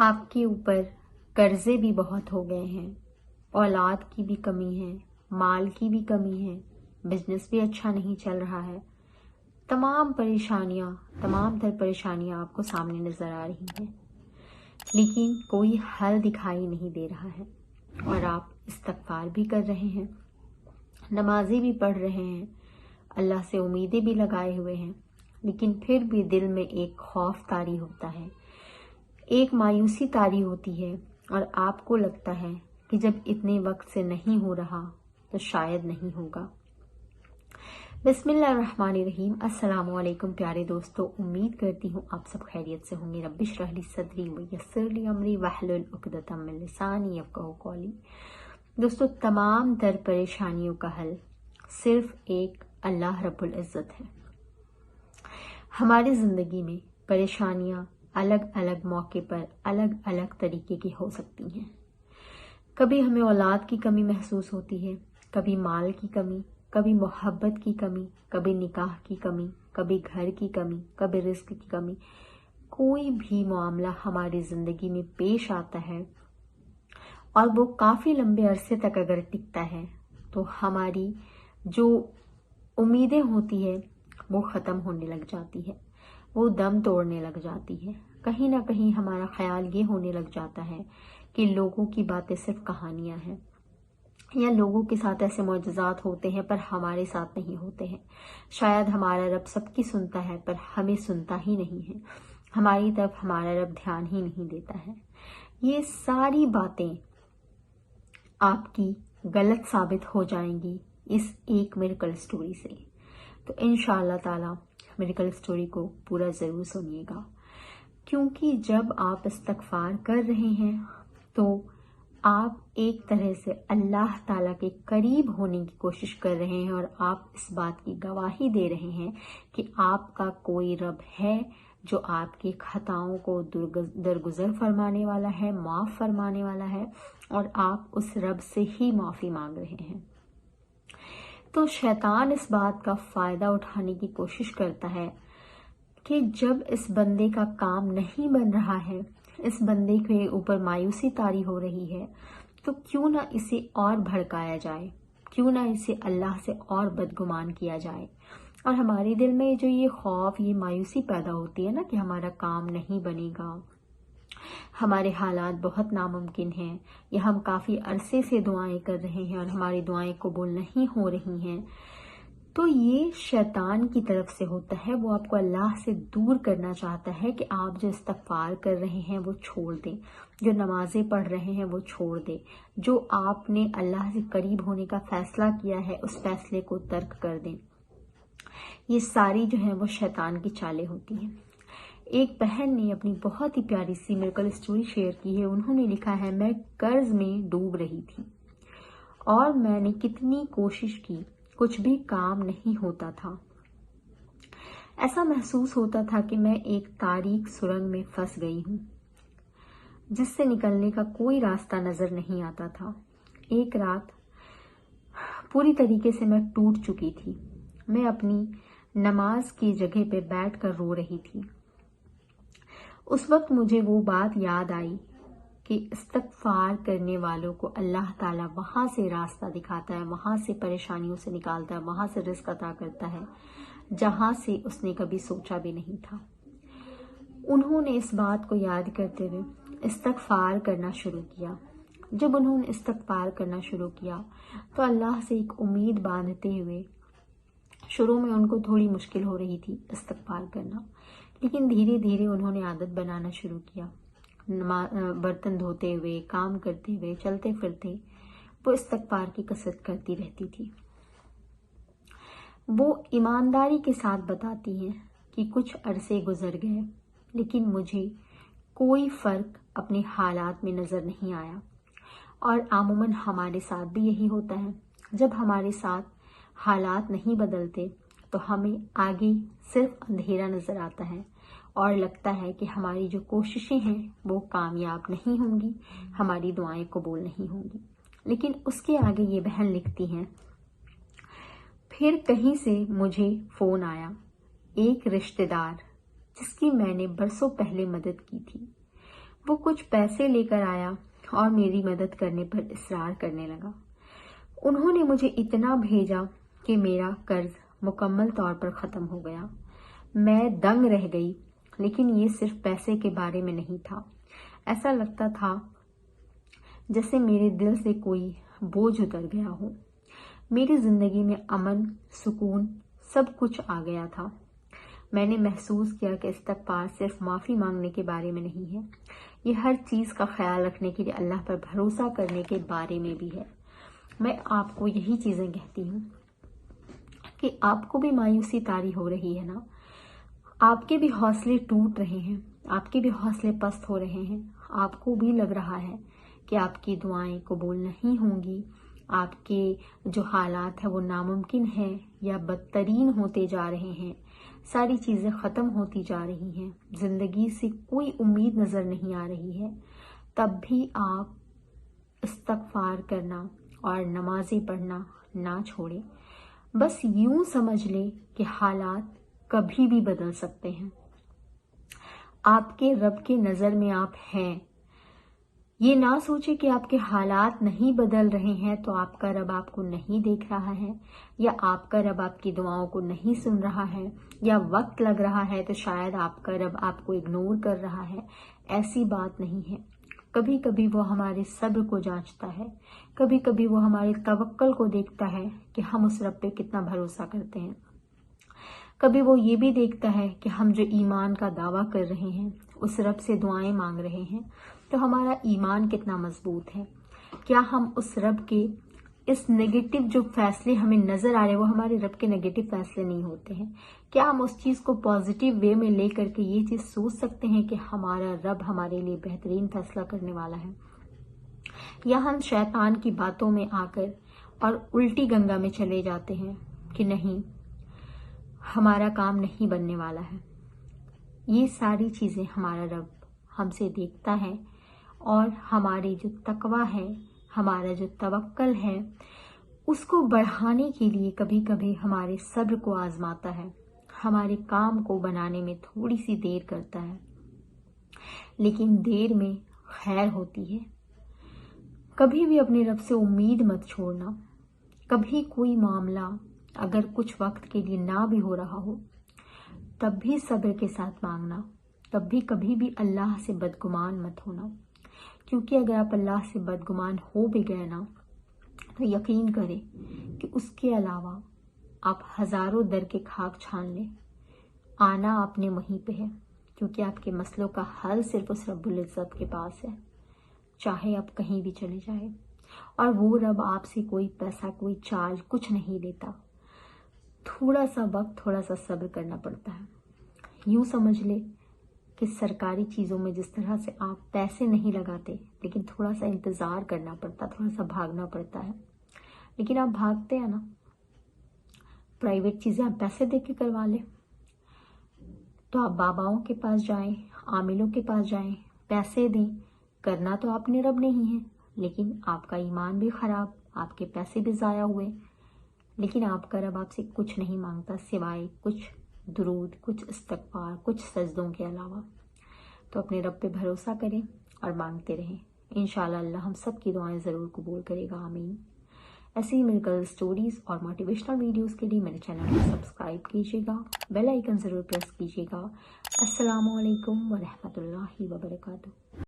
آپ کے اوپر قرضے بھی بہت ہو گئے ہیں، اولاد کی بھی کمی ہے، مال کی بھی کمی ہے، بزنس بھی اچھا نہیں چل رہا ہے، تمام تر پریشانیاں آپ کو سامنے نظر آ رہی ہیں، لیکن کوئی حل دکھائی نہیں دے رہا ہے، اور آپ استغفار بھی کر رہے ہیں، نمازیں بھی پڑھ رہے ہیں، اللہ سے امیدیں بھی لگائے ہوئے ہیں، لیکن پھر بھی دل میں ایک خوف طاری ہوتا ہے، ایک مایوسی طاری ہوتی ہے، اور آپ کو لگتا ہے کہ جب اتنے وقت سے نہیں ہو رہا تو شاید نہیں ہوگا۔ بسم اللہ الرحمن الرحیم۔ السلام علیکم پیارے دوستو، امید کرتی ہوں آپ سب خیریت سے ہوں گے۔ رب اشرح لی صدری ویسر لی امری واحلل عقدۃ من لسانی یفقہوا قولی۔ دوستو، تمام تر پریشانیوں کا حل صرف ایک اللہ رب العزت ہے۔ ہماری زندگی میں پریشانیاں الگ الگ موقع پر الگ الگ طریقے کی ہو سکتی ہیں۔ کبھی ہمیں اولاد کی کمی محسوس ہوتی ہے، کبھی مال کی کمی، کبھی محبت کی کمی، کبھی نکاح کی کمی، کبھی گھر کی کمی، کبھی رزق کی کمی۔ کوئی بھی معاملہ ہماری زندگی میں پیش آتا ہے اور وہ کافی لمبے عرصے تک اگر ٹکتا ہے تو ہماری جو امیدیں ہوتی ہے وہ ختم ہونے لگ جاتی ہے، وہ دم توڑنے لگ جاتی ہے۔ کہیں نہ کہیں ہمارا خیال یہ ہونے لگ جاتا ہے کہ لوگوں کی باتیں صرف کہانیاں ہیں، یا لوگوں کے ساتھ ایسے معجزات ہوتے ہیں پر ہمارے ساتھ نہیں ہوتے ہیں۔ شاید ہمارا رب سب کی سنتا ہے پر ہمیں سنتا ہی نہیں ہے، ہماری طرف ہمارا رب دھیان ہی نہیں دیتا ہے۔ یہ ساری باتیں آپ کی غلط ثابت ہو جائیں گی اس ایک میریکل سٹوری سے، تو انشاءاللہ تعالی میریکل سٹوری کو پورا ضرور سنیے گا، کیونکہ جب آپ استغفار کر رہے ہیں تو آپ ایک طرح سے اللہ تعالیٰ کے قریب ہونے کی کوشش کر رہے ہیں، اور آپ اس بات کی گواہی دے رہے ہیں کہ آپ کا کوئی رب ہے جو آپ کی خطاؤں کو درگزر فرمانے والا ہے، معاف فرمانے والا ہے، اور آپ اس رب سے ہی معافی مانگ رہے ہیں۔ تو شیطان اس بات کا فائدہ اٹھانے کی کوشش کرتا ہے کہ جب اس بندے کا کام نہیں بن رہا ہے، اس بندے کے اوپر مایوسی طاری ہو رہی ہے، تو کیوں نہ اسے اور بھڑکایا جائے، کیوں نہ اسے اللہ سے اور بدگمان کیا جائے۔ اور ہمارے دل میں جو یہ خوف، یہ مایوسی پیدا ہوتی ہے نا کہ ہمارا کام نہیں بنے گا، ہمارے حالات بہت ناممکن ہیں، یا ہم کافی عرصے سے دعائیں کر رہے ہیں اور ہماری دعائیں قبول نہیں ہو رہی ہیں، تو یہ شیطان کی طرف سے ہوتا ہے۔ وہ آپ کو اللہ سے دور کرنا چاہتا ہے کہ آپ جو استغفار کر رہے ہیں وہ چھوڑ دیں، جو نمازیں پڑھ رہے ہیں وہ چھوڑ دیں، جو آپ نے اللہ سے قریب ہونے کا فیصلہ کیا ہے اس فیصلے کو ترک کر دیں۔ یہ ساری جو ہیں وہ شیطان کی چالیں ہوتی ہیں۔ ایک بہن نے اپنی بہت ہی پیاری سی میریکل سٹوری شیئر کی ہے۔ انہوں نے لکھا ہے، میں قرض میں ڈوب رہی تھی اور میں نے کتنی کوشش کی، کچھ بھی کام نہیں ہوتا تھا۔ ایسا محسوس ہوتا تھا کہ میں ایک تاریک سرنگ میں پھنس گئی ہوں جس سے نکلنے کا کوئی راستہ نظر نہیں آتا تھا۔ ایک رات پوری طریقے سے میں ٹوٹ چکی تھی۔ میں اپنی نماز کی جگہ پہ بیٹھ کر رو رہی تھی۔ اس وقت مجھے وہ بات یاد آئی کہ استغفار کرنے والوں کو اللہ تعالیٰ وہاں سے راستہ دکھاتا ہے، وہاں سے پریشانیوں سے نکالتا ہے، وہاں سے رزق عطا کرتا ہے جہاں سے اس نے کبھی سوچا بھی نہیں تھا۔ انہوں نے اس بات کو یاد کرتے ہوئے استغفار کرنا شروع کیا۔ جب انہوں نے استغفار کرنا شروع کیا تو اللہ سے ایک امید باندھتے ہوئے، شروع میں ان کو تھوڑی مشکل ہو رہی تھی استغفار کرنا، لیکن دھیرے دھیرے انہوں نے عادت بنانا شروع کیا۔ برتن دھوتے ہوئے، کام کرتے ہوئے، چلتے پھرتے وہ استغفار کی کثرت کرتی رہتی تھی۔ وہ ایمانداری کے ساتھ بتاتی ہیں کہ کچھ عرصے گزر گئے لیکن مجھے کوئی فرق اپنے حالات میں نظر نہیں آیا، اور عموماً ہمارے ساتھ بھی یہی ہوتا ہے۔ جب ہمارے ساتھ حالات نہیں بدلتے تو ہمیں آگے صرف اندھیرا نظر آتا ہے، اور لگتا ہے کہ ہماری جو کوششیں ہیں وہ کامیاب نہیں ہوں گی، ہماری دعائیں قبول نہیں ہوں گی۔ لیکن اس کے آگے یہ بہن لکھتی ہیں، پھر کہیں سے مجھے فون آیا، ایک رشتہ دار جس کی میں نے برسوں پہلے مدد کی تھی، وہ کچھ پیسے لے کر آیا اور میری مدد کرنے پر اصرار کرنے لگا۔ انہوں نے مجھے اتنا بھیجا کہ میرا قرض مکمل طور پر ختم ہو گیا۔ میں دنگ رہ گئی، لیکن یہ صرف پیسے کے بارے میں نہیں تھا۔ ایسا لگتا تھا جیسے میرے دل سے کوئی بوجھ اتر گیا ہو۔ میری زندگی میں امن، سکون، سب کچھ آ گیا تھا۔ میں نے محسوس کیا کہ استغفار صرف معافی مانگنے کے بارے میں نہیں ہے، یہ ہر چیز کا خیال رکھنے کے لیے اللہ پر بھروسہ کرنے کے بارے میں بھی ہے۔ میں آپ کو یہی چیزیں کہتی ہوں کہ آپ کو بھی مایوسی طاری ہو رہی ہے نا، آپ کے بھی حوصلے ٹوٹ رہے ہیں، آپ کے بھی حوصلے پست ہو رہے ہیں، آپ کو بھی لگ رہا ہے کہ آپ کی دعائیں قبول نہیں ہوں گی، آپ کے جو حالات ہیں وہ ناممکن ہیں یا بدترین ہوتے جا رہے ہیں، ساری چیزیں ختم ہوتی جا رہی ہیں، زندگی سے کوئی امید نظر نہیں آ رہی ہے، تب بھی آپ استغفار کرنا اور نمازیں پڑھنا نہ چھوڑیں۔ بس یوں سمجھ لیں کہ حالات کبھی بھی بدل سکتے ہیں۔ آپ کے رب کے نظر میں آپ ہیں۔ یہ نہ سوچے کہ آپ کے حالات نہیں بدل رہے ہیں تو آپ کا رب آپ کو نہیں دیکھ رہا ہے، یا آپ کا رب آپ کی دعاؤں کو نہیں سن رہا ہے، یا وقت لگ رہا ہے تو شاید آپ کا رب آپ کو اگنور کر رہا ہے۔ ایسی بات نہیں ہے۔ کبھی کبھی وہ ہمارے صبر کو جانچتا ہے، کبھی کبھی وہ ہمارے توکل کو دیکھتا ہے کہ ہم اس رب پہ کتنا بھروسہ کرتے ہیں۔ کبھی وہ یہ بھی دیکھتا ہے کہ ہم جو ایمان کا دعویٰ کر رہے ہیں، اس رب سے دعائیں مانگ رہے ہیں، تو ہمارا ایمان کتنا مضبوط ہے۔ کیا ہم اس رب کے اس نیگیٹو جو فیصلے ہمیں نظر آ رہے ہیں وہ ہمارے رب کے نیگیٹو فیصلے نہیں ہوتے ہیں؟ کیا ہم اس چیز کو پازیٹیو وے میں لے کر کے یہ چیز سوچ سکتے ہیں کہ ہمارا رب ہمارے لیے بہترین فیصلہ کرنے والا ہے؟ یا ہم شیطان کی باتوں میں آ کر اور الٹی گنگا میں چلے جاتے ہیں کہ نہیں، ہمارا کام نہیں بننے والا ہے؟ یہ ساری چیزیں ہمارا رب ہم سے دیکھتا ہے، اور ہماری جو تقوی ہے، ہمارا جو توکل ہے، اس کو بڑھانے کے لیے کبھی کبھی ہمارے صبر کو آزماتا ہے، ہمارے کام کو بنانے میں تھوڑی سی دیر کرتا ہے، لیکن دیر میں خیر ہوتی ہے۔ کبھی بھی اپنے رب سے امید مت چھوڑنا۔ کبھی کوئی معاملہ اگر کچھ وقت کے لیے نہ بھی ہو رہا ہو، تب بھی صبر کے ساتھ مانگنا، تب بھی کبھی بھی اللہ سے بدگمان مت ہونا، کیونکہ اگر آپ اللہ سے بدگمان ہو بھی گئے نا تو یقین کریں کہ اس کے علاوہ آپ ہزاروں در کے خاک چھان لیں، آنا آپ نے وہیں پہ ہے، کیونکہ آپ کے مسئلوں کا حل صرف اس رب العزت کے پاس ہے، چاہے آپ کہیں بھی چلے جائیں، اور وہ رب آپ سے کوئی پیسہ، کوئی چارج کچھ نہیں لیتا۔ تھوڑا سا وقت، تھوڑا سا صبر کرنا پڑتا ہے۔ یوں سمجھ لے کہ سرکاری چیزوں میں جس طرح سے آپ پیسے نہیں لگاتے، لیکن تھوڑا سا انتظار کرنا پڑتا، تھوڑا سا بھاگنا پڑتا ہے، لیکن آپ بھاگتے ہیں نا، پرائیویٹ چیزیں آپ پیسے دے کے کروا لیں، تو آپ باباؤں کے پاس جائیں، عاملوں کے پاس جائیں، پیسے دیں، کرنا تو آپ نے رب نہیں ہے، لیکن آپ کا ایمان بھی خراب، آپ کے پیسے بھی ضائع ہوئے، لیکن آپ کا رب آپ سے کچھ نہیں مانگتا سوائے کچھ درود، کچھ استغفار، کچھ سجدوں کے علاوہ۔ تو اپنے رب پہ بھروسہ کریں اور مانگتے رہیں، انشاءاللہ اللہ ہم سب کی دعائیں ضرور قبول کرے گا، آمین۔ ایسی ہی میریکل سٹوریز اور موٹیویشنل ویڈیوز کے لیے میرے چینل کو سبسکرائب کیجیے گا، بیل آئیکن ضرور پریس کیجیے گا۔ السلام علیکم ورحمۃ اللہ وبرکاتہ۔